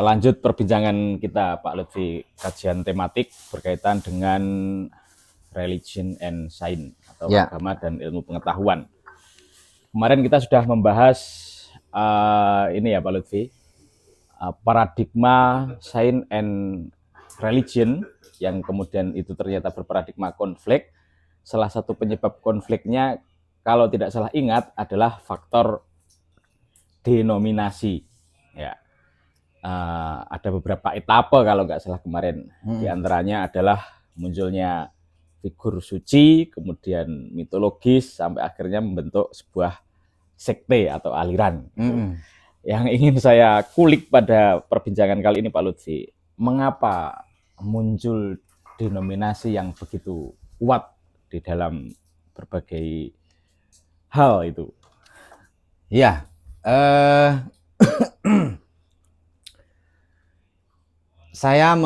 lanjut perbincangan kita Pak Lutfi, kajian tematik berkaitan dengan religion and science atau agama dan ilmu pengetahuan. Kemarin kita sudah membahas ini ya Pak Lutfi, paradigma science and religion yang kemudian itu ternyata berparadigma konflik. Salah satu penyebab konfliknya kalau tidak salah ingat adalah faktor denominasi. Ya, ada beberapa etape kalau nggak salah kemarin. Di antaranya adalah munculnya figur suci, kemudian mitologis, sampai akhirnya membentuk sebuah sekte atau aliran. Yang ingin saya kulik pada perbincangan kali ini Pak Lutfi, mengapa muncul denominasi yang begitu kuat di dalam berbagai hal itu? Ya, saya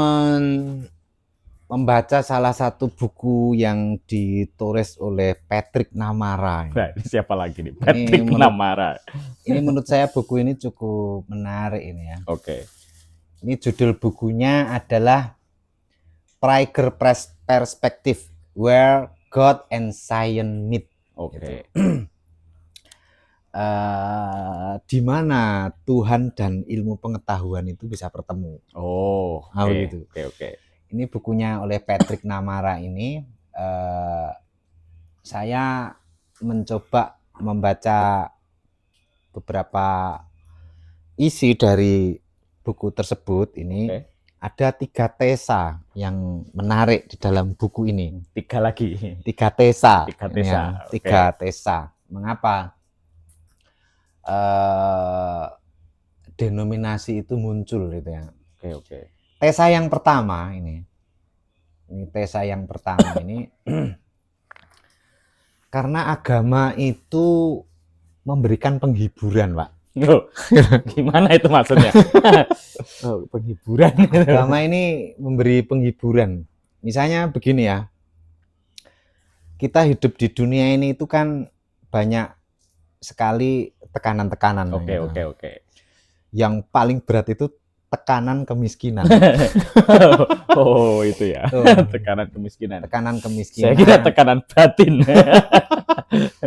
membaca salah satu buku yang ditulis oleh Patrick Namara. Nah, ini siapa lagi nih? Patrick Namara. Ini menurut saya buku ini cukup menarik ini ya. Oke. Ini judul bukunya adalah Prager Perspective, Where God and Science Meet. Oke. Di mana Tuhan dan ilmu pengetahuan itu bisa bertemu. Oh, gitu. Oke. Ini bukunya oleh Patrick Namara ini. Saya mencoba membaca beberapa isi dari buku tersebut ini. Ada 3 tesa yang menarik di dalam buku ini. 3 lagi. 3 tesa. 3 tesa. Ya, 3 tesa. Mengapa denominasi itu muncul gitu ya? Oke. Tesa yang pertama ini tesa yang pertama ini karena agama itu memberikan penghiburan, Pak. Gimana itu maksudnya? Penghiburan. Agama ini memberi penghiburan. Misalnya begini ya, kita hidup di dunia ini itu kan banyak sekali tekanan-tekanan. Oke. Yang paling berat itu tekanan kemiskinan. Oh, itu ya. Tekanan kemiskinan. Tekanan kemiskinan. Saya kira tekanan batin.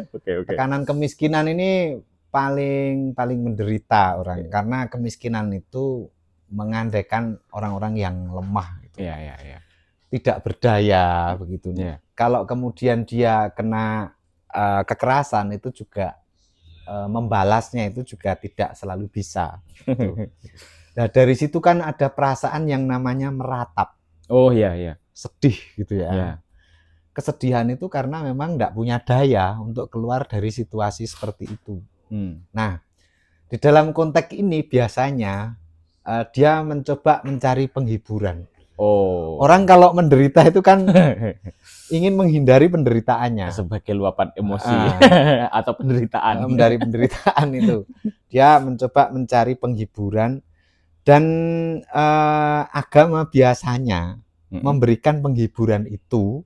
Oke. Tekanan kemiskinan ini paling menderita orang karena kemiskinan itu mengandaikan orang-orang yang lemah gitu. Iya. Tidak berdaya begitu. Kalau kemudian dia kena kekerasan itu juga membalasnya itu juga tidak selalu bisa gitu. Nah, dari situ kan ada perasaan yang namanya meratap. Oh iya. Sedih gitu ya. Kesedihan itu karena memang tidak punya daya untuk keluar dari situasi seperti itu. Nah, di dalam konteks ini biasanya dia mencoba mencari penghiburan. Orang kalau menderita itu kan ingin menghindari penderitaannya. Sebagai luapan emosi atau penderitaan. Dari penderitaan itu. Dia mencoba mencari penghiburan dan agama biasanya memberikan penghiburan itu.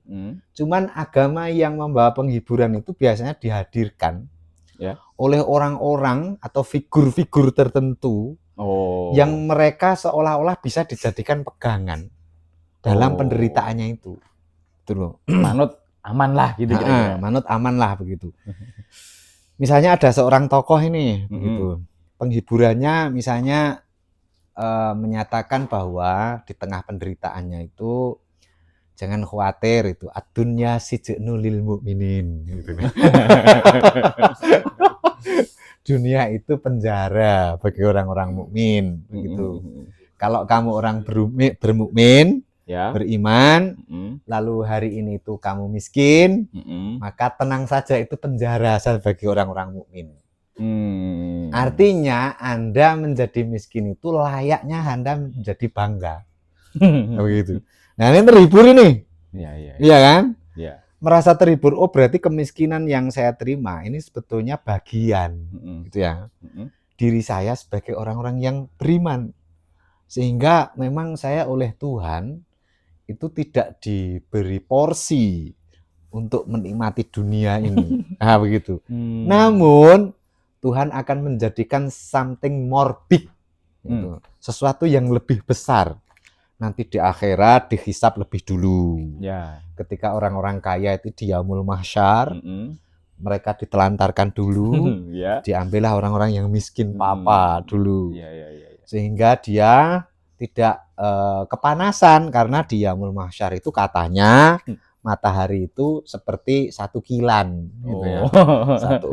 Cuman agama yang membawa penghiburan itu biasanya dihadirkan oleh orang-orang atau figur-figur tertentu yang mereka seolah-olah bisa dijadikan pegangan dalam penderitaannya itu. Itu loh. Manut aman lah gitu kira-kira. Manut aman lah begitu. Misalnya ada seorang tokoh ini begitu. Penghiburannya misalnya menyatakan bahwa di tengah penderitaannya itu jangan khawatir, itu ad-dunya sijnul lil mukminin gitu. Dunia itu penjara bagi orang-orang mukmin begitu. Kalau kamu orang bermukmin, beriman, lalu hari ini tuh kamu miskin, maka tenang saja, itu penjara bagi orang-orang mukmin. Artinya Anda menjadi miskin itu layaknya Anda menjadi bangga. Begitu. Nah, ini terhibur ini. Iya kan? Iya. Merasa terhibur. Oh, berarti kemiskinan yang saya terima ini sebetulnya bagian gitu ya. Diri saya sebagai orang-orang yang beriman. Sehingga memang saya oleh Tuhan itu tidak diberi porsi untuk menikmati dunia ini. Nah, begitu. Namun Tuhan akan menjadikan something more big Gitu. Sesuatu yang lebih besar. Nanti di akhirat dihisab lebih dulu. Ya. Ketika orang-orang kaya itu di yaumul mahsyar, mereka ditelantarkan dulu, ya. diambillah orang-orang yang miskin papa dulu. Ya. Sehingga dia tidak kepanasan, karena di yaumul mahsyar itu katanya matahari itu seperti 1 kilan gitu ya.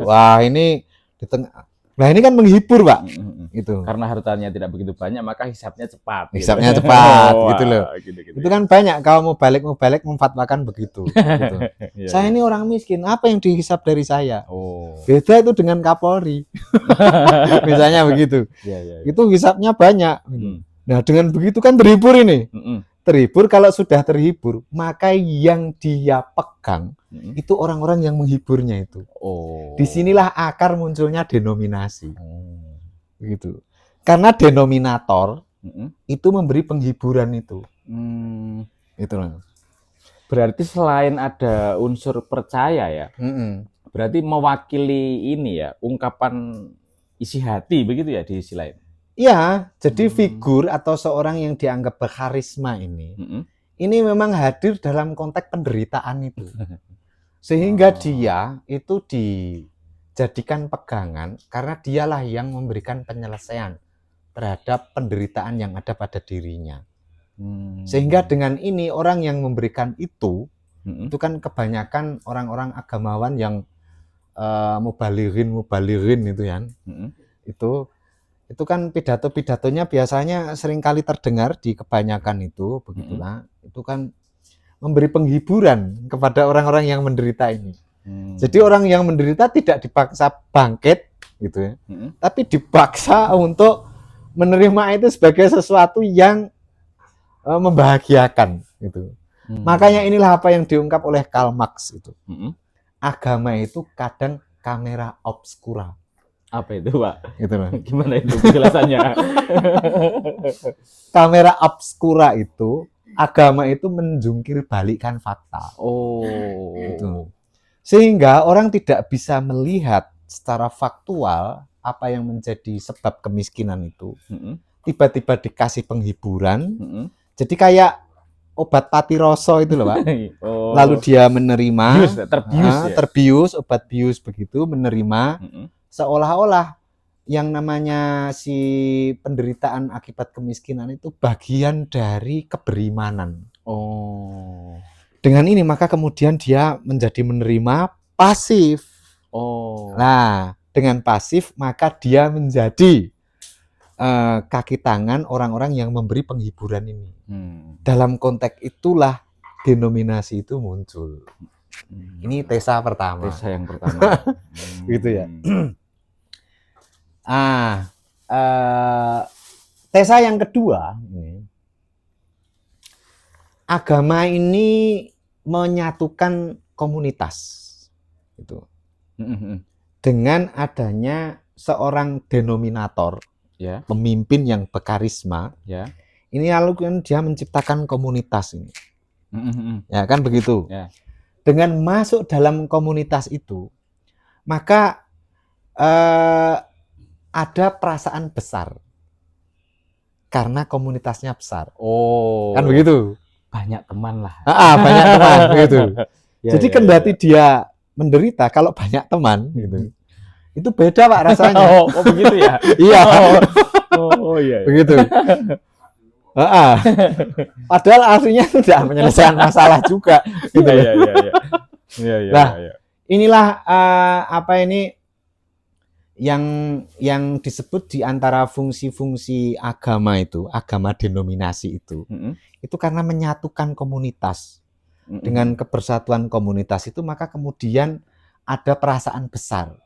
Wah, ini di tengah. Nah, ini kan menghibur, Pak. Itu. Karena hartanya tidak begitu banyak, maka hisabnya cepat. Hisabnya gitu. Cepat, gitu loh. Gitu. Itu kan banyak kaum mubalek memfatwakan begitu. Gitu. Saya ini orang miskin, apa yang dihisab dari saya? Beda itu dengan Kapolri. Misalnya begitu. Itu hisabnya banyak. Nah, dengan begitu kan terhibur ini. Terhibur, kalau sudah terhibur, maka yang dia pegang itu orang-orang yang menghiburnya itu. Disinilah akar munculnya denominasi. Gitu. Karena denominator itu memberi penghiburan itu. Itulah. Berarti selain ada unsur percaya ya, berarti mewakili ini ya, ungkapan isi hati begitu ya di sisi lain. Iya, jadi figur atau seorang yang dianggap berkarisma ini memang hadir dalam konteks penderitaan itu. Sehingga dia itu dijadikan pegangan karena dialah yang memberikan penyelesaian terhadap penderitaan yang ada pada dirinya. Sehingga dengan ini orang yang memberikan itu kan kebanyakan orang-orang agamawan yang mubalighin itu kan. Itu kan pidato-pidatonya biasanya seringkali terdengar di kebanyakan itu, begitulah. Itu kan memberi penghiburan kepada orang-orang yang menderita ini. Jadi orang yang menderita tidak dipaksa bangkit, gitu ya, tapi dipaksa untuk menerima itu sebagai sesuatu yang membahagiakan, gitu. Makanya inilah apa yang diungkap oleh Karl Marx itu. Agama itu kadang kamera obscura. Apa itu, Pak? Gitu loh. Gimana itu penjelasannya? Kamera obscura itu, agama itu menjungkir balikkan fakta. Gitu. Sehingga orang tidak bisa melihat secara faktual apa yang menjadi sebab kemiskinan itu. Tiba-tiba dikasih penghiburan. Jadi kayak obat patiroso itu loh, Pak. Lalu dia menerima, terbius, obat bius begitu, menerima. Seolah-olah yang namanya si penderitaan akibat kemiskinan itu bagian dari keberimanan. Dengan ini maka kemudian dia menjadi menerima pasif. Nah, dengan pasif maka dia menjadi kaki tangan orang-orang yang memberi penghiburan ini. Dalam konteks itulah denominasi itu muncul. Ini tesa pertama. Tesa yang pertama. Gitu ya. Tesa yang kedua, agama ini menyatukan komunitas, gitu. Dengan adanya seorang denominator, pemimpin yang berkarisma, ini lalu kan dia menciptakan komunitas ini, ya kan begitu. Dengan masuk dalam komunitas itu, maka ada perasaan besar karena komunitasnya besar. Kan begitu. Banyak teman lah. Banyak teman gitu. Jadi kendati dia menderita, kalau banyak teman gitu. Itu beda, Pak, rasanya. Begitu ya. Iya. Iya. Begitu. Padahal aslinya itu tidak menyelesaikan masalah juga. Gitu. Iya. Nah, inilah apa ini yang disebut di antara fungsi-fungsi agama itu, agama denominasi itu karena menyatukan komunitas. Dengan kebersatuan komunitas itu maka kemudian ada perasaan besar.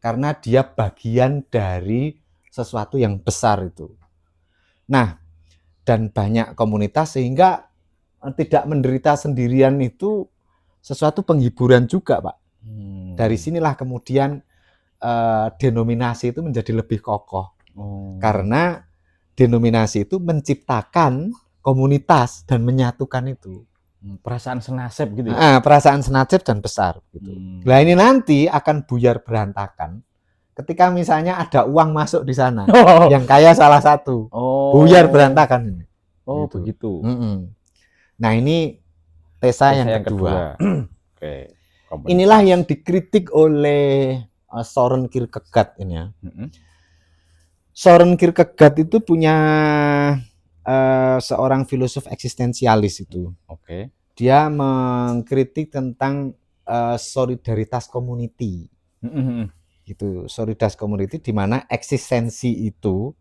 Karena dia bagian dari sesuatu yang besar itu. Nah, dan banyak komunitas sehingga tidak menderita sendirian itu sesuatu penghiburan juga, Pak. Dari sinilah kemudian denominasi itu menjadi lebih kokoh. Karena denominasi itu menciptakan komunitas dan menyatukan itu. Perasaan senasib gitu ya? Perasaan senasib dan besar gitu. Nah, ini nanti akan buyar berantakan ketika misalnya ada uang masuk di sana, yang kaya salah satu, buyar berantakan ini. Gitu. Begitu. Nah ini tesa yang kedua. Oke. Inilah yang dikritik oleh Søren Kierkegaard ini ya. Søren Kierkegaard itu punya seorang filosof eksistensialis itu. Oke. Dia mengkritik tentang solidaritas community. Gitu, solidaritas community di mana eksistensi itu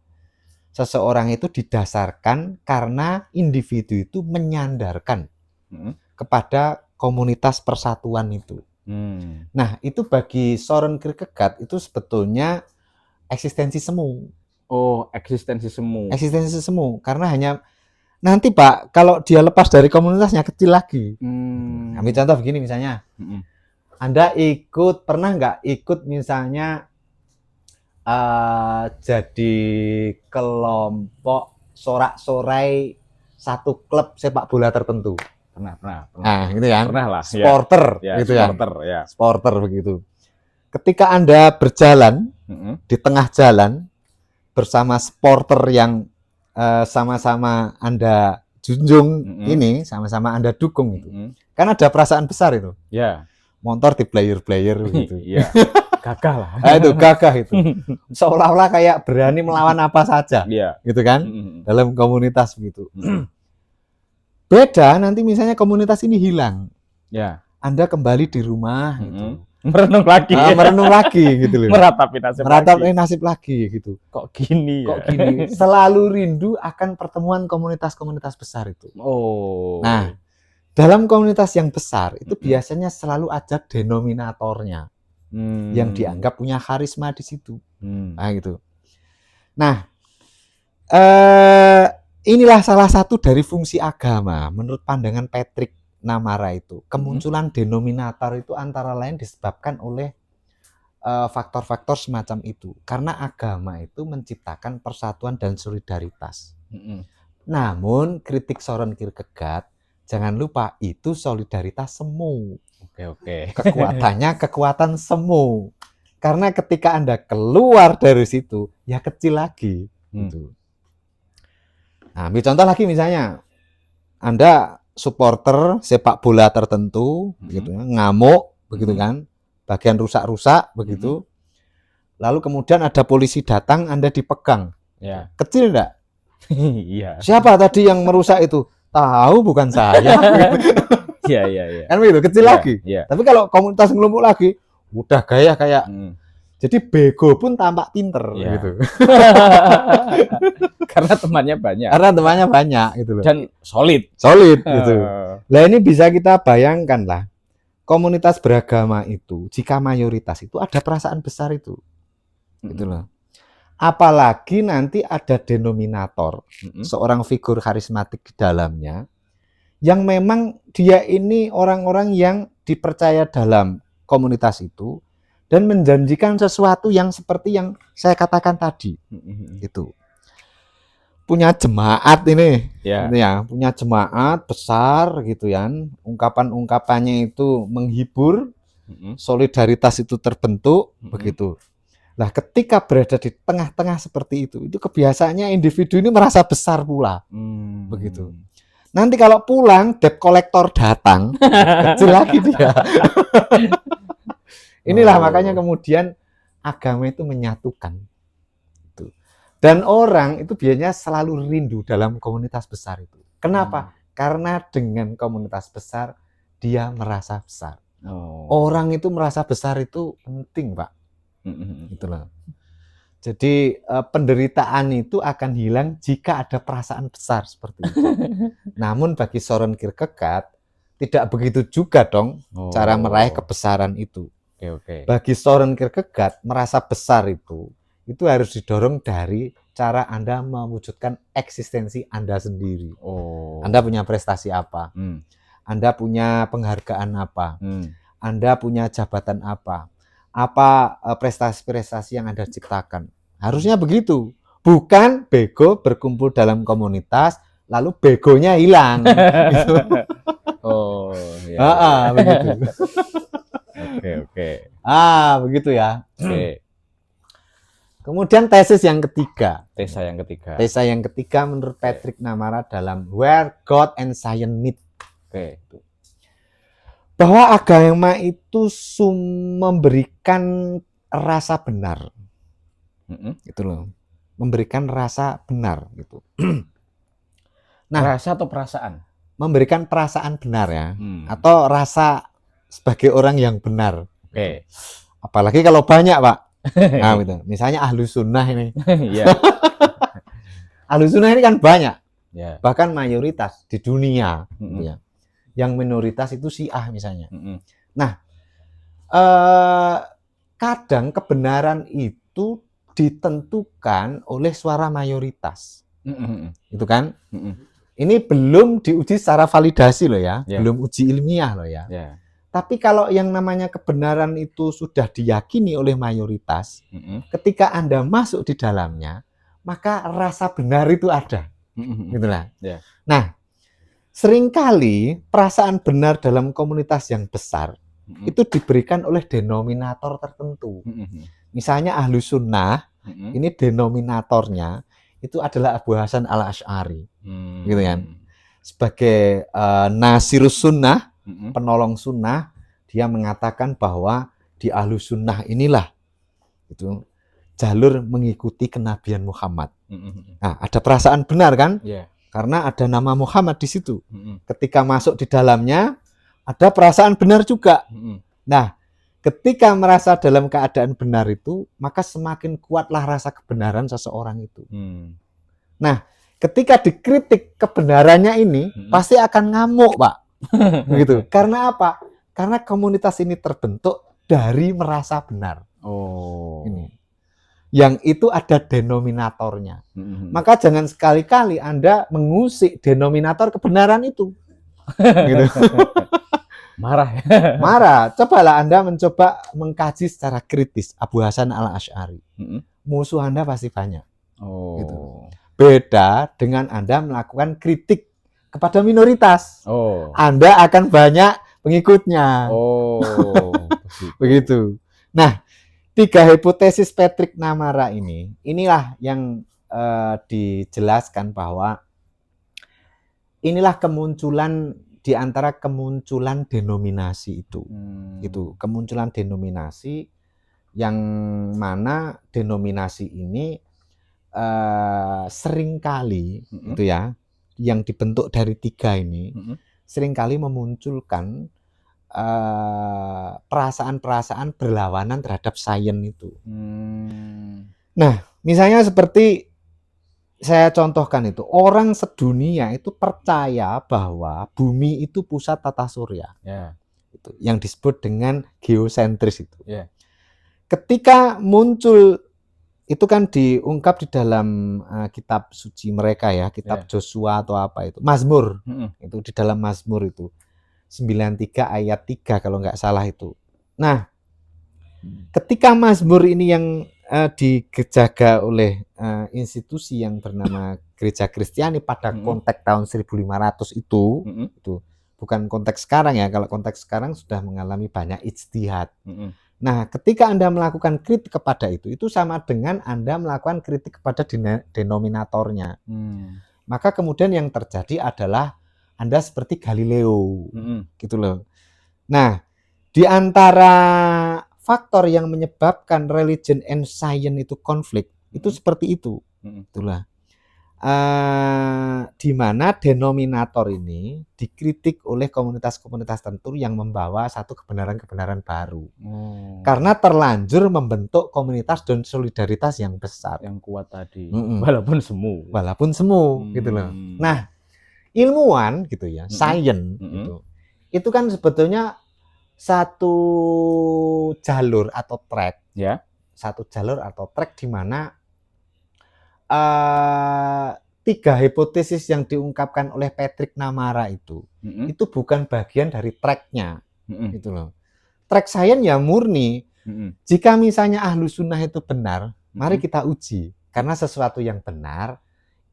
seseorang itu didasarkan karena individu itu menyandarkan kepada komunitas persatuan itu. Nah, itu bagi Søren Kierkegaard itu sebetulnya eksistensi semu. Oh, eksistensi semu. Eksistensi semu, karena hanya nanti Pak, kalau dia lepas dari komunitasnya kecil lagi. Ambil contoh begini misalnya, Anda pernah nggak ikut misalnya jadi kelompok sorak-sorai satu klub sepak bola tertentu? Pernah. Nah, gitu kan. Pernah lah. Sporter, ya, gitu sporter, ya. Sporter begitu. Ketika Anda berjalan di tengah jalan bersama sporter yang sama-sama Anda junjung ini, sama-sama Anda dukung itu. Kan ada perasaan besar itu. Ya. Motor di player begitu. Iya. Gagah lah. Nah, itu gagah itu. Seolah-olah kayak berani melawan apa saja. Iya. Gitu kan? Dalam komunitas begitu. Beda nanti misalnya komunitas ini hilang. Ya. Anda kembali di rumah gitu. Merenung lagi. Merenung lagi gitu loh. Meratapi nasib lagi gitu. Kok gini ya? Selalu rindu akan pertemuan komunitas-komunitas besar itu. Oh. Nah, dalam komunitas yang besar itu biasanya selalu ada denominatornya. Yang dianggap punya karisma di situ. Nah, gitu. Nah, inilah salah satu dari fungsi agama menurut pandangan Patrick Namara itu. Kemunculan denominator itu antara lain disebabkan oleh faktor-faktor semacam itu. Karena agama itu menciptakan persatuan dan solidaritas. Namun kritik Søren Kierkegaard, jangan lupa itu solidaritas semu. Oke. Kekuatannya kekuatan semu. Karena ketika Anda keluar dari situ, ya kecil lagi. Gitu. Nah, ambil contoh lagi misalnya, Anda supporter sepak bola tertentu, begitu, ngamuk, begitu kan, bagian rusak-rusak, begitu. Lalu kemudian ada polisi datang, Anda dipegang. Ya. Kecil enggak? Iya. Siapa tadi yang merusak itu? Tahu bukan saya. Iya. Kan begitu, kecil lagi. Ya. Tapi kalau komunitas ngelumpuk lagi, udah gaya kayak jadi bego pun tampak pinter gitu. Karena temannya banyak. Gitu loh. Dan solid gitu. Nah, ini bisa kita bayangkan lah. Komunitas beragama itu jika mayoritas itu ada perasaan besar itu. Gitu loh. Apalagi nanti ada denominator, seorang figur karismatik di dalamnya yang memang dia ini orang-orang yang dipercaya dalam komunitas itu dan menjanjikan sesuatu yang seperti yang saya katakan tadi. Gitu. Punya jemaat ini, punya jemaat besar gitu ya. Ungkapan-ungkapannya itu menghibur, solidaritas itu terbentuk, begitu. Nah, ketika berada di tengah-tengah seperti itu kebiasaannya individu ini merasa besar pula, begitu. Nanti kalau pulang, debt collector datang, kecil lagi dia. Inilah makanya kemudian agama itu menyatukan. Dan orang itu biasanya selalu rindu dalam komunitas besar itu. Kenapa? Karena dengan komunitas besar, dia merasa besar. Orang itu merasa besar itu penting, Pak. Itulah. Jadi penderitaan itu akan hilang jika ada perasaan besar seperti itu. Namun bagi Søren Kierkegaard, tidak begitu juga dong cara meraih kebesaran itu. Bagi Søren Kierkegaard, merasa besar itu harus didorong dari cara Anda mewujudkan eksistensi Anda sendiri. Anda punya prestasi apa? Anda punya penghargaan apa? Anda punya jabatan apa? Apa prestasi-prestasi yang Anda ciptakan? Harusnya begitu. Bukan bego berkumpul dalam komunitas, lalu begonya hilang. Gitu. Begitu. Oke. Begitu ya. Kemudian tesis yang ketiga. Tesa yang ketiga. Tesa yang ketiga menurut Patrick Namara dalam Where God and Science Meet. Oke. Bahwa agama itu memberikan rasa benar. Gitu loh. Memberikan rasa benar gitu. Nah, rasa atau perasaan? Memberikan perasaan benar ya. Atau rasa sebagai orang yang benar. Oke. Apalagi kalau banyak, Pak. Nah, gitu. Misalnya Ahlus Sunnah ini. Ahlus Sunnah ini kan banyak. Yeah. Bahkan mayoritas di dunia gitu ya. Yang minoritas itu Syiah misalnya. Nah, kadang kebenaran itu ditentukan oleh suara mayoritas. Itu kan? Ini belum diuji secara validasi loh ya. Belum uji ilmiah loh ya. Tapi kalau yang namanya kebenaran itu sudah diyakini oleh mayoritas, ketika Anda masuk di dalamnya, maka rasa benar itu ada. Gitulah. Nah, seringkali perasaan benar dalam komunitas yang besar itu diberikan oleh denominator tertentu. Misalnya Ahlus Sunnah, ini denominatornya itu adalah Abu Hasan al-Asy'ari. Gitu kan. Sebagai Nasirus Sunnah, penolong sunnah, dia mengatakan bahwa di Ahlus Sunnah inilah itu jalur mengikuti kenabian Muhammad. Nah, ada perasaan benar kan? Karena ada nama Muhammad di situ. Ketika masuk di dalamnya, ada perasaan benar juga. Nah, ketika merasa dalam keadaan benar itu, maka semakin kuatlah rasa kebenaran seseorang itu. Nah, ketika dikritik kebenarannya ini, pasti akan ngamuk, Pak. Begitu. Karena apa? Karena komunitas ini terbentuk dari merasa benar. Ini. Yang itu ada denominatornya. Maka jangan sekali-kali Anda mengusik denominator kebenaran itu. Gitu. Marah. Marah. Cobalah Anda mencoba mengkaji secara kritis Abu Hasan al-Asy'ari. Musuh Anda pasti banyak. Gitu. Beda dengan Anda melakukan kritik kepada minoritas. Anda akan banyak pengikutnya. Begitu. Nah, 3 hipotesis Patrick Namara inilah yang dijelaskan bahwa inilah kemunculan di antara kemunculan denominasi itu. Gitu. Kemunculan denominasi yang mana denominasi ini seringkali itu ya, yang dibentuk dari 3 ini seringkali memunculkan perasaan-perasaan berlawanan terhadap sains itu. Nah, misalnya seperti saya contohkan itu, orang sedunia itu percaya bahwa bumi itu pusat tata surya. Itu yang disebut dengan geosentris itu. Ketika muncul itu kan diungkap di dalam kitab suci mereka ya, kitab Joshua atau apa itu, Mazmur. Itu di dalam Mazmur itu 93 ayat 3 kalau nggak salah itu. Nah, ketika Mazmur ini yang dijaga oleh institusi yang bernama Gereja Kristiani pada konteks tahun 1500 itu bukan konteks sekarang ya. Kalau konteks sekarang sudah mengalami banyak ijtihad. Nah, ketika Anda melakukan kritik kepada itu sama dengan Anda melakukan kritik kepada denominatornya. Maka kemudian yang terjadi adalah Anda seperti Galileo, gitu loh. Nah, di antara faktor yang menyebabkan religion and science itu konflik, itu seperti itu. Itulah. Di mana denominator ini dikritik oleh komunitas-komunitas tertentu yang membawa satu kebenaran-kebenaran baru. Karena terlanjur membentuk komunitas dan solidaritas yang besar, yang kuat tadi. Walaupun semu, gitu loh. Nah, ilmuwan gitu ya, sains gitu. Itu kan sebetulnya satu jalur atau track, di mana 3 hipotesis yang diungkapkan oleh Patrick Namara itu bukan bagian dari tracknya, gitu loh. Track sains ya murni. Jika misalnya Ahlus Sunnah itu benar, mari kita uji. Karena sesuatu yang benar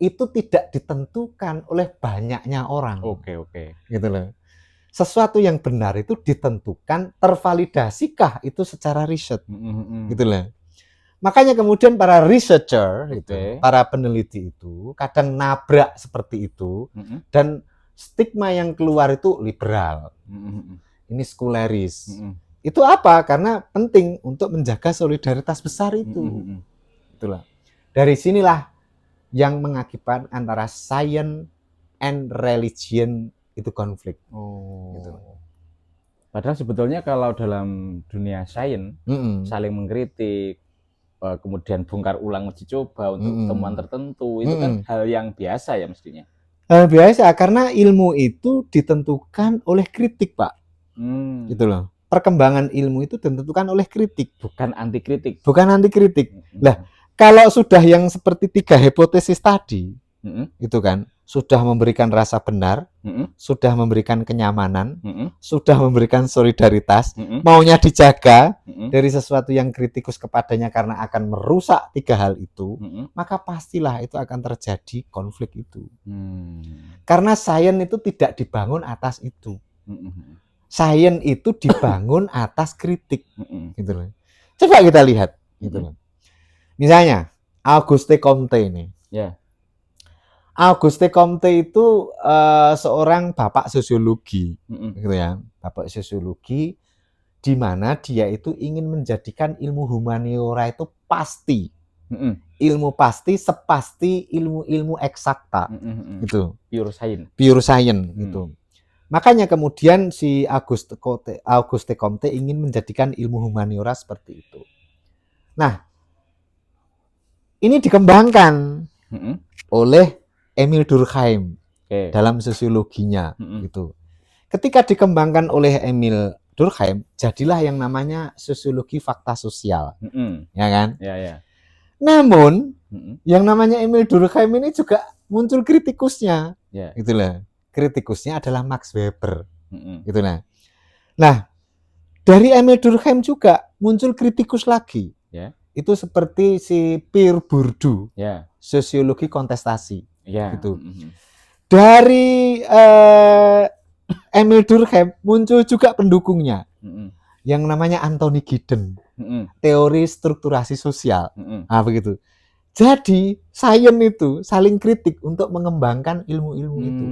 itu tidak ditentukan oleh banyaknya orang. Gitu loh. Sesuatu yang benar itu ditentukan, tervalidasikah itu secara riset, gitu loh. Makanya kemudian para researcher, para peneliti itu kadang nabrak seperti itu, dan stigma yang keluar itu liberal, ini sekuleris. Itu apa? Karena penting untuk menjaga solidaritas besar itu. Itulah. Dari sinilah yang mengakibatkan antara science and religion itu konflik. Gitu. Padahal sebetulnya kalau dalam dunia sains saling mengkritik, kemudian bongkar ulang uji coba untuk temuan tertentu, itu kan hal yang biasa ya mestinya. Hal biasa, karena ilmu itu ditentukan oleh kritik, Pak. Gitu loh. Perkembangan ilmu itu ditentukan oleh kritik, bukan anti kritik. Bukan anti kritik. Lah, kalau sudah yang seperti 3 hipotesis tadi, itu kan sudah memberikan rasa benar, sudah memberikan kenyamanan, sudah memberikan solidaritas, maunya dijaga dari sesuatu yang kritikus kepadanya karena akan merusak 3 hal itu, maka pastilah itu akan terjadi konflik itu. Karena sains itu tidak dibangun atas itu. Sains itu dibangun atas kritik. Gitu loh. Coba kita lihat. Gitu loh. Misalnya Auguste Comte ini. Auguste Comte itu seorang bapak sosiologi, gitu ya, bapak sosiologi, di mana dia itu ingin menjadikan ilmu humaniora itu pasti, ilmu pasti sepasti ilmu-ilmu eksakta, gitu, pure science, gitu. Makanya kemudian si Auguste Comte ingin menjadikan ilmu humaniora seperti itu. Nah, ini dikembangkan oleh Emil Durkheim dalam sosiologinya, gitu. Ketika dikembangkan oleh Emil Durkheim, jadilah yang namanya sosiologi fakta sosial, ya kan? Namun, yang namanya Emil Durkheim ini juga muncul kritikusnya, gitulah. Kritikusnya adalah Max Weber, gitulah. Nah, dari Emil Durkheim juga muncul kritikus lagi. Itu seperti si Pierre Bourdieu, sosiologi kontestasi. Gitu. Dari Emil Durkheim muncul juga pendukungnya, yang namanya Anthony Giddens, teori strukturasi sosial. Nah, begitu. Jadi sains itu saling kritik untuk mengembangkan ilmu-ilmu itu.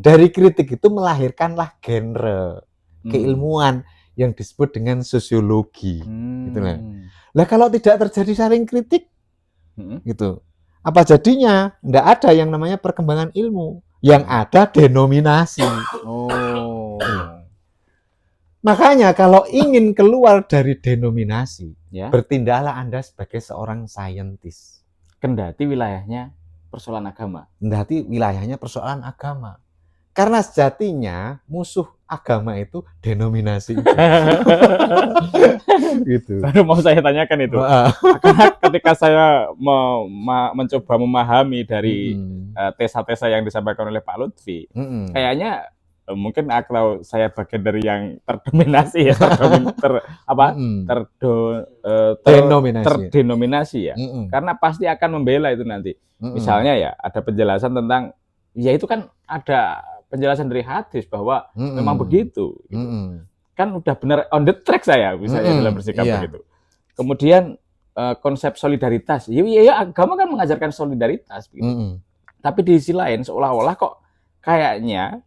Dari kritik itu melahirkanlah genre keilmuan yang disebut dengan sosiologi. Gitu lah. Lah kalau tidak terjadi saling kritik, gitu. Apa jadinya? Nggak ada yang namanya perkembangan ilmu. Yang ada denominasi. Makanya kalau ingin keluar dari denominasi, bertindaklah Anda sebagai seorang saintis. Kendati wilayahnya persoalan agama. Kendati wilayahnya persoalan agama. Karena sejatinya musuh agama itu denominasi. Gitu. Baru mau saya tanyakan itu. Karena ketika saya mencoba memahami dari tesa-tesa yang disampaikan oleh Pak Lutfi, kayaknya mungkin kalau saya bagian dari yang terdominasi ya, terdenominasi ya. Karena pasti akan membela itu nanti. Misalnya ya ada penjelasan tentang, ya itu kan ada penjelasan dari hadis bahwa memang begitu. Gitu. Kan udah benar on the track saya misalnya dalam bersikap begitu. Kemudian konsep solidaritas, ya agama kan mengajarkan solidaritas. Begitu. Tapi di sisi lain seolah-olah kok kayaknya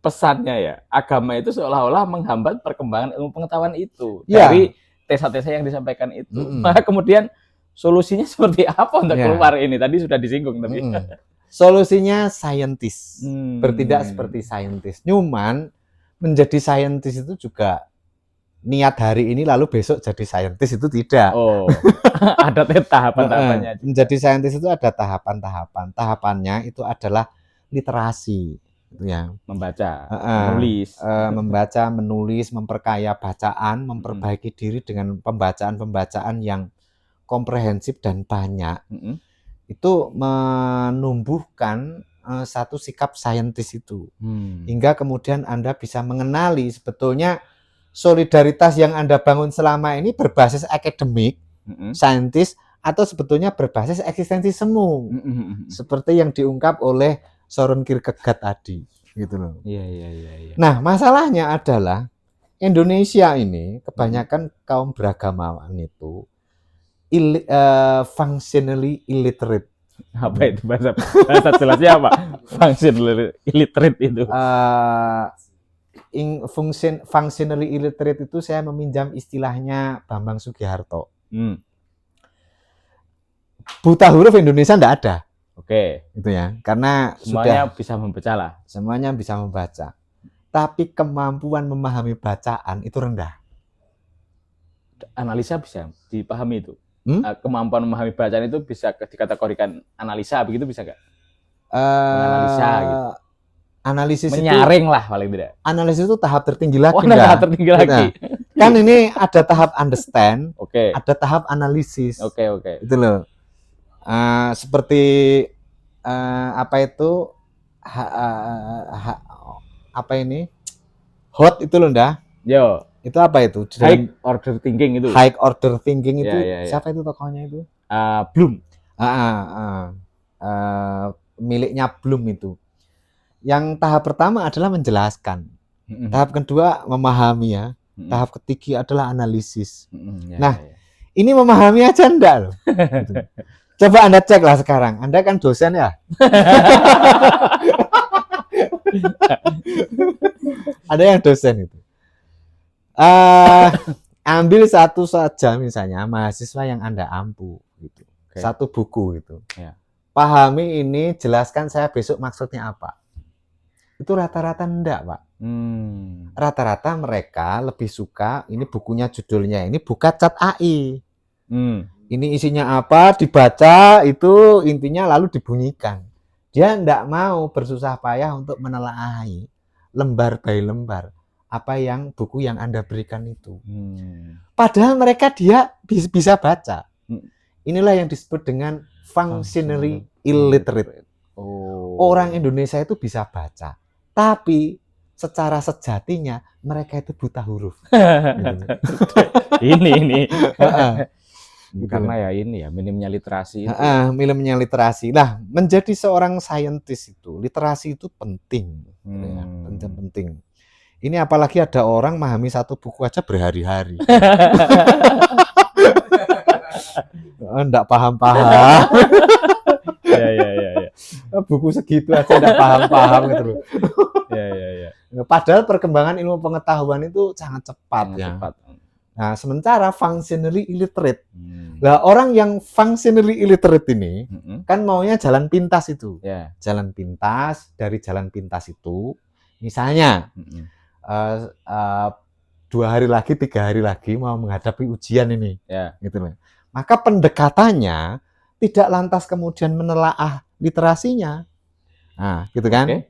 pesannya ya agama itu seolah-olah menghambat perkembangan ilmu pengetahuan itu dari tesa-tesa yang disampaikan itu. Maka kemudian solusinya seperti apa untuk keluar ini? Tadi sudah disinggung tapi. Solusinya saintis, bertindak seperti saintis. Nyuman menjadi saintis itu juga niat hari ini lalu besok jadi saintis itu tidak. Ada tahapan-tahapannya. Menjadi saintis itu ada tahapan-tahapan. Tahapannya itu adalah literasi. Ya. Membaca, menulis, memperkaya bacaan, memperbaiki diri dengan pembacaan-pembacaan yang komprehensif dan banyak. Itu menumbuhkan satu sikap saintis itu. Hingga kemudian Anda bisa mengenali sebetulnya solidaritas yang Anda bangun selama ini berbasis akademik, saintis, atau sebetulnya berbasis eksistensi semu. Seperti yang diungkap oleh Søren Kierkegaard tadi, gitu loh. Iya. Nah, masalahnya adalah Indonesia ini kebanyakan kaum beragamawan itu functionally illiterate. Apa itu bahasa jelasnya apa? Functionally illiterate itu. Functionally illiterate itu saya meminjam istilahnya Bambang Sugiharto. Buta huruf Indonesia enggak ada. Oke. Itu ya. Karena semuanya bisa membaca lah. Semuanya bisa membaca. Tapi kemampuan memahami bacaan itu rendah. Analisa bisa dipahami itu. Kemampuan memahami bacaan itu bisa dikategorikan analisa, begitu bisa nggak? Menganalisa gitu. Analisis menyaring itu, lah paling tidak. Analisis itu tahap tertinggi lagi. Tahap tertinggi lagi. Kan ini ada tahap understand, okay. Ada tahap analisis. Oke. Itu loh. Seperti apa itu? Apa ini? Hot itu loh, dah. Yo. Itu apa itu? High order thinking itu. High order thinking itu ya. Siapa itu tokohnya itu? Bloom. Miliknya Bloom itu. Yang tahap pertama adalah menjelaskan. Tahap kedua memahami ya. Tahap ketiga adalah analisis. Ini memahami aja enggak loh. Gitu. Coba Anda cek lah sekarang. Anda kan dosen ya. Ada yang dosen itu. Ambil satu saja misalnya mahasiswa yang Anda ampu gitu. Satu buku itu. Ya. Pahami ini, jelaskan saya besok maksudnya apa. Itu rata-rata enggak, Pak. Rata-rata mereka lebih suka ini bukunya judulnya ini buka cat AI. Ini isinya apa, dibaca itu intinya lalu dibunyikan. Dia enggak mau bersusah payah untuk menelaahi lembar by lembar apa yang buku yang Anda berikan itu. Padahal mereka dia bisa baca. Inilah yang disebut dengan functionally illiterate. Orang Indonesia itu bisa baca, tapi secara sejatinya mereka itu buta huruf. Ini. Karena ya ini ya minimnya literasi. Minimnya literasi. Nah, menjadi seorang saintis itu literasi itu penting, penting. Ini apalagi ada orang memahami satu buku aja berhari-hari. Enggak paham-paham. Ya. Buku segitu aja enggak paham-paham gitu loh. Ya. Padahal perkembangan ilmu pengetahuan itu sangat cepat. Nah, sementara functionally illiterate. Nah, orang yang functionally illiterate ini kan maunya jalan pintas itu. Jalan pintas, dari jalan pintas itu misalnya 2 hari lagi, 3 hari lagi mau menghadapi ujian ini. Gitu loh. Maka pendekatannya tidak lantas kemudian menelaah literasinya. Nah, gitu kan?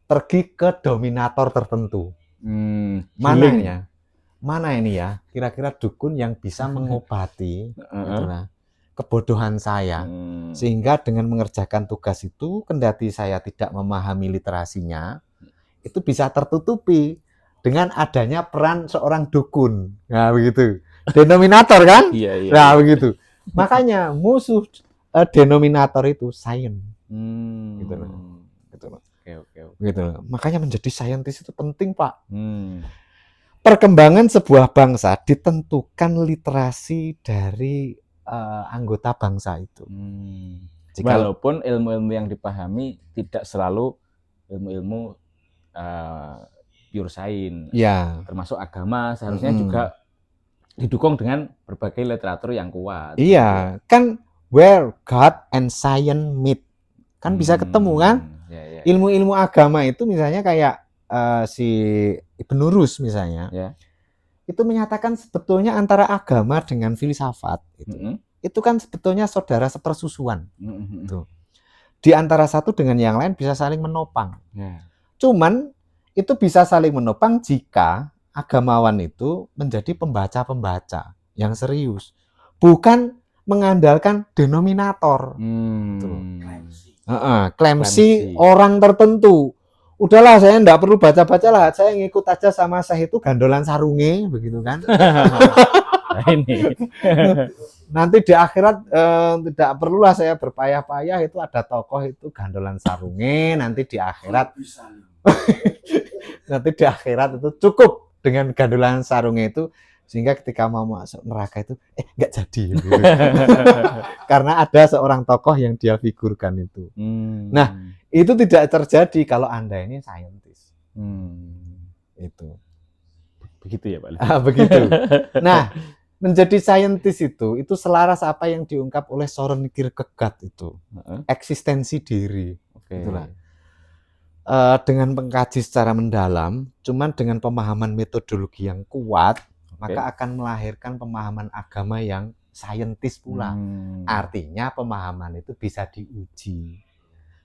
Pergi ke dominator tertentu. Mana ini ya? Kira-kira dukun yang bisa mengobati kebodohan saya. Sehingga dengan mengerjakan tugas itu, kendati saya tidak memahami literasinya, itu bisa tertutupi dengan adanya peran seorang dukun. Nah, begitu. Denominator kan? Iya. Nah, begitu. Makanya musuh denominator itu science. Gitu loh. Oke. Gitu loh. Makanya menjadi saintis itu penting, Pak. Perkembangan sebuah bangsa ditentukan literasi dari anggota bangsa itu. Walaupun ilmu-ilmu yang dipahami tidak selalu ilmu-ilmu pure sains. Ya. Termasuk agama seharusnya juga didukung dengan berbagai literatur yang kuat. Iya, kan where God and science meet. Kan bisa ketemu kan? Ya. Ilmu-ilmu agama itu misalnya kayak si Ibnu Rus misalnya. Itu menyatakan sebetulnya antara agama dengan filsafat itu kan sebetulnya saudara sepersusuan. Di antara satu dengan yang lain bisa saling menopang. Cuman itu bisa saling menopang jika agamawan itu menjadi pembaca-pembaca yang serius, bukan mengandalkan denominator. Klemsi orang tertentu. Udahlah, saya enggak perlu baca-baca lah, saya ngikut aja sama saya itu gandolan sarunge, begitu kan? Ini. Nanti di akhirat tidak perlulah saya berpayah-payah, itu ada tokoh itu gandolan sarunge, nanti di akhirat itu cukup dengan gandolan sarunge itu Sehingga ketika mau masuk neraka itu nggak jadi. Karena ada seorang tokoh yang dia figurkan itu. Nah, itu tidak terjadi kalau Anda ini saintis. Itu. Begitu ya, Pak. Begitu. Nah, menjadi saintis itu selaras apa yang diungkap oleh Soren Kierkegaard itu. Eksistensi diri. Itulah. Dengan mengkaji secara mendalam, cuman dengan pemahaman metodologi yang kuat, maka akan melahirkan pemahaman agama yang saintis pula. Artinya pemahaman itu bisa diuji.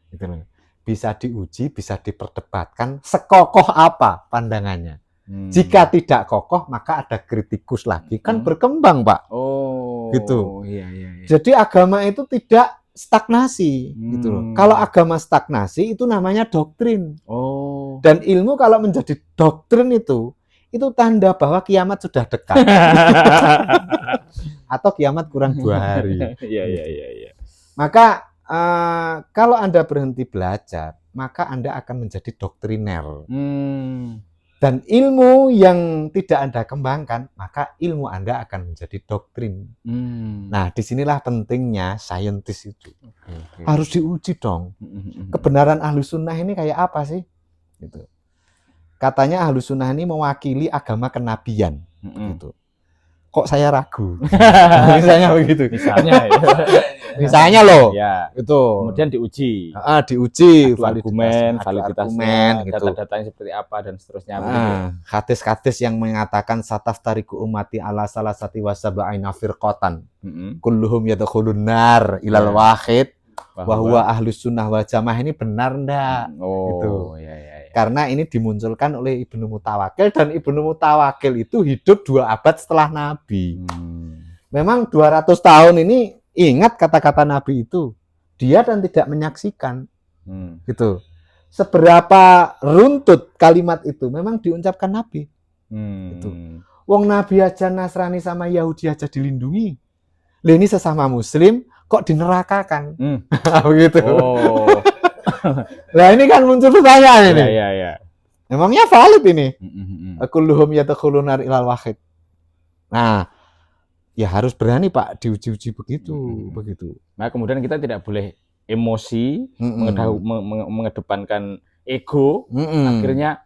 Gitu loh. Bisa diuji, bisa diperdebatkan sekokoh apa pandangannya. Jika tidak kokoh, maka ada kritikus lagi. Kan berkembang, Pak. Gitu. Iya. Jadi agama itu tidak stagnasi, gitu loh. Kalau agama stagnasi itu namanya doktrin. Dan ilmu kalau menjadi doktrin itu tanda bahwa kiamat sudah dekat. Atau kiamat kurang 2 hari. Iya. Maka kalau Anda berhenti belajar, maka Anda akan menjadi doktriner. Dan ilmu yang tidak Anda kembangkan, maka ilmu Anda akan menjadi doktrin. Nah, disinilah pentingnya saintis itu. Harus diuji dong. Kebenaran Ahlus Sunnah ini kayak apa sih? Gitu. Katanya Ahlus Sunnah ini mewakili agama kenabian. Gitu. Kok saya ragu? Misalnya begitu. Misalnya loh, itu. Kemudian diuji. Diuji validitasnya, gitu. Data-datanya seperti apa dan seterusnya. Hadis-hadis yang mengatakan sataftariqu ummati ala salasati wasaba'ina firqatan. Kulluhum yadkhulun nar ilal wahid wa huwa Ahlus Sunnah wal Jamaah ini benar enggak? Gitu. Karena ini dimunculkan oleh Ibnu Mutawakil dan Ibnu Mutawakil itu hidup 2 abad setelah Nabi. Memang 200 tahun ini ingat kata-kata Nabi itu, dia dan tidak menyaksikan, gitu. Seberapa runtut kalimat itu memang diucapkan Nabi, gitu. Wong Nabi aja Nasrani sama Yahudi aja dilindungi, lah ini sesama Muslim kok dinerakakan, begitu. Lah ini kan muncul pertanyaan ini. Iya. Memangnya valid ini? Kulluhum yadkhulun nar ilal wahid. Nah, ya harus berani Pak diuji-uji begitu. Nah kemudian kita tidak boleh emosi, mengedepankan ego, akhirnya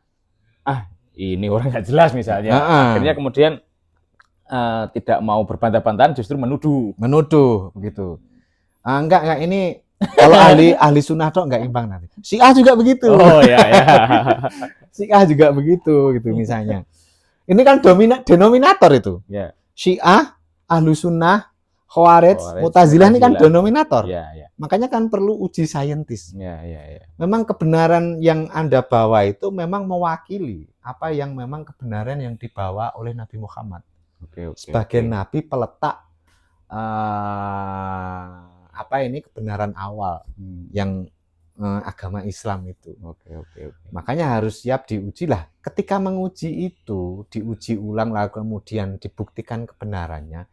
ini orang nggak jelas misalnya, akhirnya kemudian tidak mau berbantah-bantahan, justru menuduh begitu. Enggak ini kalau ahli sunnah dok nggak imbang nanti. Syiah juga begitu. Syiah juga begitu gitu misalnya. Ini kan denominator itu. Syiah, Ahlus Sunnah, Khawarij, Mu'tazilah ini kan denominator. Makanya kan perlu uji saintis. Memang kebenaran yang Anda bawa itu memang mewakili apa yang memang kebenaran yang dibawa oleh Nabi Muhammad. Sebagai Nabi peletak kebenaran awal yang agama Islam itu. Makanya harus siap diuji lah. Ketika menguji itu, diuji ulang lalu kemudian dibuktikan kebenarannya,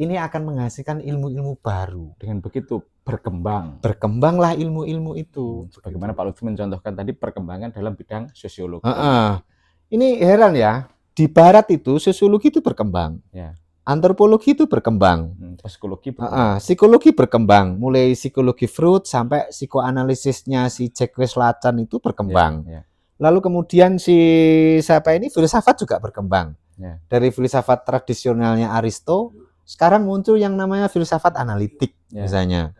ini akan menghasilkan ilmu-ilmu baru. Dengan begitu berkembanglah ilmu-ilmu itu. Bagaimana Pak Lutfi mencontohkan tadi perkembangan dalam bidang sosiologi. Ini heran ya, di Barat itu sosiologi itu berkembang. Antropologi itu berkembang. Psikologi berkembang. Mulai psikologi Freud sampai psikoanalisisnya si Jacques Lacan itu berkembang. Lalu kemudian filsafat juga berkembang. Dari filsafat tradisionalnya Aristo, sekarang muncul yang namanya filsafat analitik misalnya.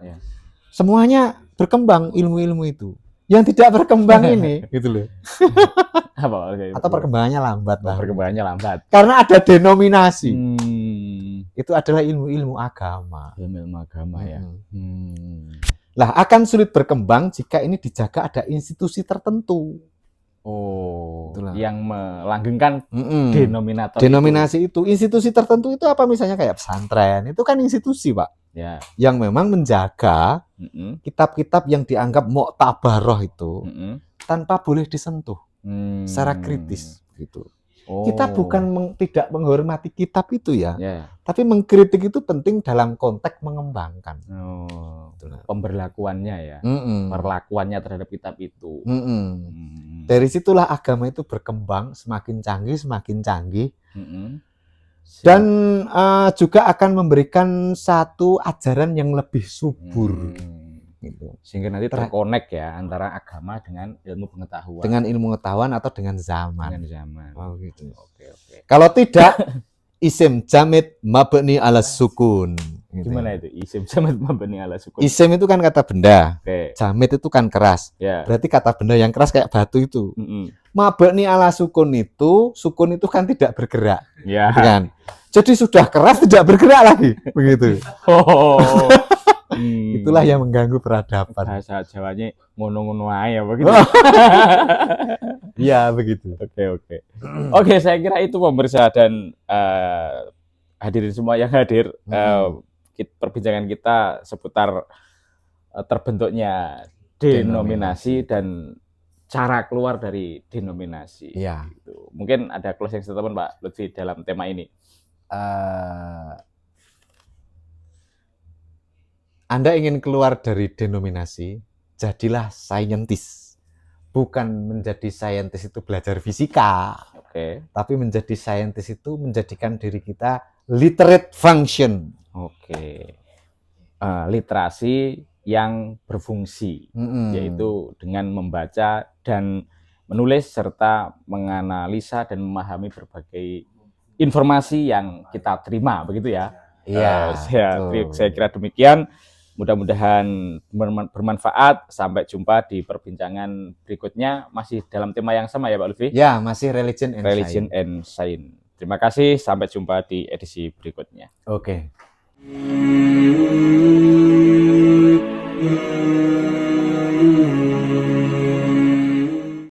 Semuanya berkembang ilmu-ilmu itu. Yang tidak berkembang ini, gitu loh. Atau perkembangannya lambat lah. Karena ada denominasi. Itu adalah ilmu-ilmu agama. Ilmu agama ya. Lah akan sulit berkembang jika ini dijaga ada institusi tertentu. Yang melanggengkan denominator. Denominasi itu. Institusi tertentu itu apa misalnya kayak pesantren. Itu kan institusi, Pak. Yang memang menjaga kitab-kitab yang dianggap mu'tabaroh itu tanpa boleh disentuh secara kritis gitu. Kita bukan tidak menghormati kitab itu ya, tapi mengkritik itu penting dalam konteks mengembangkan pemberlakuannya ya, perlakuannya terhadap kitab itu. Dari situlah agama itu berkembang semakin canggih. Dan juga akan memberikan satu ajaran yang lebih subur. Gitu. Sehingga nanti terkonek ya antara agama dengan ilmu pengetahuan. Dengan ilmu pengetahuan atau dengan zaman. Dengan zaman. Oh, gitu. Oke. Kalau tidak, isim jamid mabni ala sukun. Gitu. Gimana itu? Isim jamid mabni ala sukun. Isim itu kan kata benda. Okay. Jamid itu kan keras. Yeah. Berarti kata benda yang keras kayak batu itu. Mabni ala sukun itu kan tidak bergerak. Yeah. Gitu kan? Jadi sudah keras tidak bergerak lagi. Begitu. Itulah yang mengganggu peradaban. Bahasa Jawanya ngono-ngono aja begitu. Iya, begitu. Oke, saya kira itu pemirsa dan hadirin semua yang hadir. Perbincangan kita seputar terbentuknya denominasi dan cara keluar dari denominasi. Iya. Gitu. Mungkin ada closing statement Pak Lutfi dalam tema ini. Anda ingin keluar dari denominasi, jadilah saintis. Bukan menjadi saintis itu belajar fisika. Tapi menjadi saintis itu menjadikan diri kita literate function. Literasi yang berfungsi, yaitu dengan membaca dan menulis serta menganalisa dan memahami berbagai informasi yang kita terima, begitu ya? Iya. Saya kira demikian. Mudah-mudahan bermanfaat. Sampai jumpa di perbincangan berikutnya, masih dalam tema yang sama ya Pak Lutfi? Ya, masih religion and science. Terima kasih, sampai jumpa di edisi berikutnya. Oke.